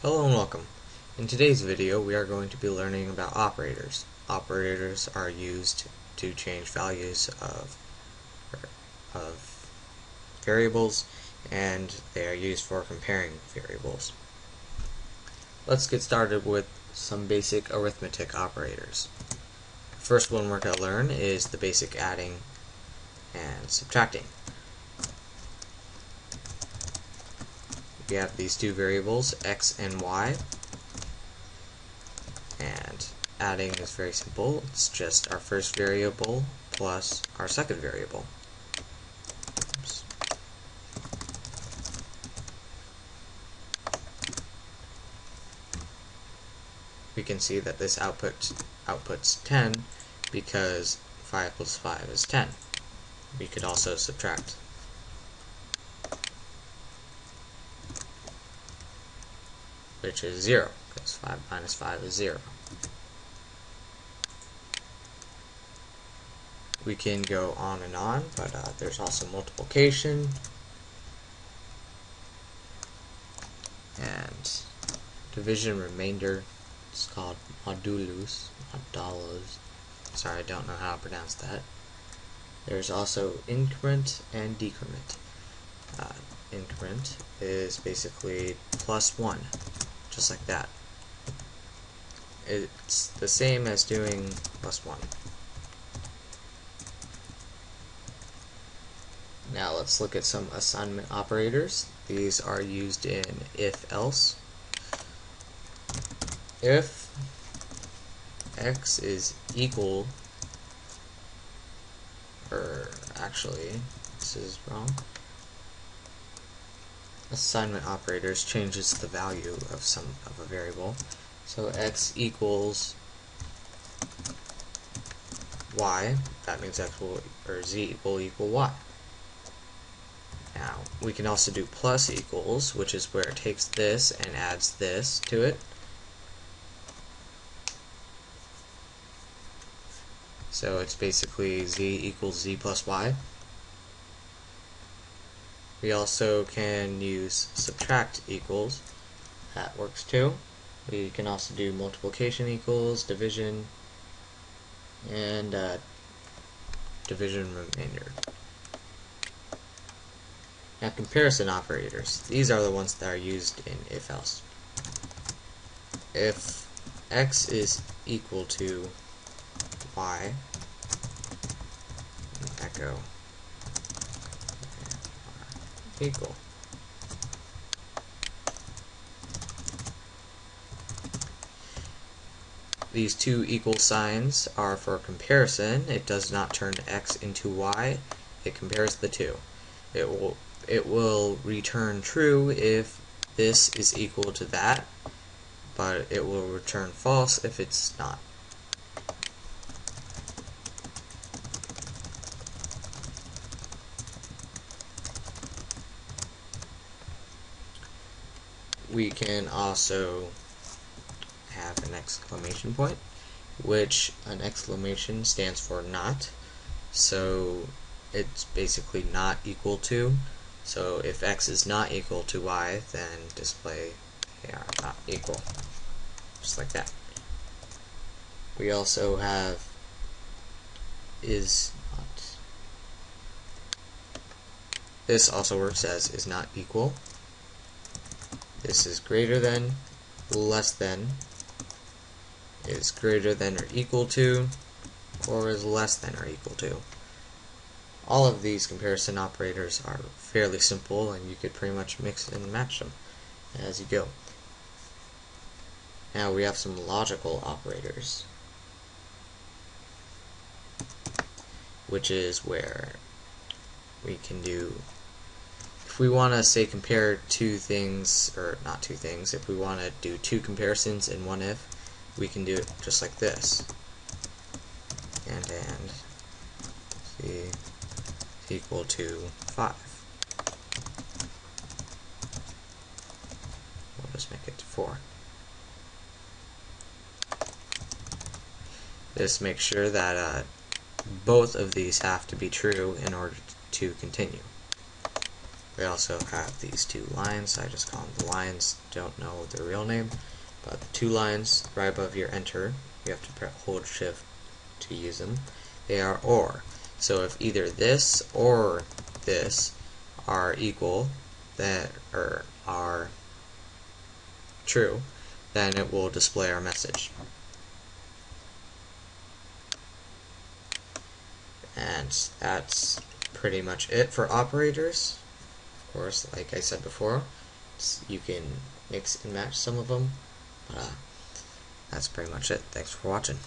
Hello and welcome. In today's video we are going to be learning about operators. Operators are used to change values of variables, and they are used for comparing variables. Let's get started with some basic arithmetic operators. The first one we're going to learn is the basic adding and subtracting. We have these two variables, x and y, and adding is very simple. It's just our first variable plus our second variable. Oops. We can see that this outputs 10 because 5 plus 5 is 10. We could also subtract. Which is 0, because 5 minus 5 is 0. We can go on and on, but there's also multiplication and division remainder. It's called modulus. Sorry, I don't know how to pronounce that. There's also increment and decrement. Increment is basically plus 1. Just like that. It's the same as doing plus 1. Now let's look at some assignment operators. These are used in if-else. If x is equal, or actually, this is wrong. Assignment operators changes the value of a variable. So x equals y, that means x will, or z will equal y. Now we can also do plus equals, which is where it takes this and adds this to it. So it's basically z equals z plus y. We also can use subtract equals. That works too. We can also do multiplication equals, division, and division remainder. Now comparison operators. These are the ones that are used in if-else. If x is equal to y, echo equal. These two equal signs are for comparison. It does not turn x into y. It compares the two. It will return true if this is equal to that, but it will return false if it's not. We can also have an exclamation point, which an exclamation stands for not. So it's basically not equal to. So if x is not equal to y, then display they are not equal. Just like that. We also have is not. This also works as is not equal. This is greater than, less than, is greater than or equal to, or is less than or equal to. All of these comparison operators are fairly simple, and you could pretty much mix and match them as you go. Now we have some logical operators, which is where we can do, if we want to say compare two things, or not two things, if we want to do two comparisons in one if, we can do it just like this. And z is equal to 5. We'll just make it to 4. This makes sure that both of these have to be true in order to continue. We also have these two lines. I just call them the lines. Don't know their real name, but the two lines right above your enter, you have to hold shift to use them. They are OR. So if either this or this are equal, that or are true, then it will display our message. And that's pretty much it for operators. Of course, like I said before, you can mix and match some of them, but that's pretty much it. Thanks for watching.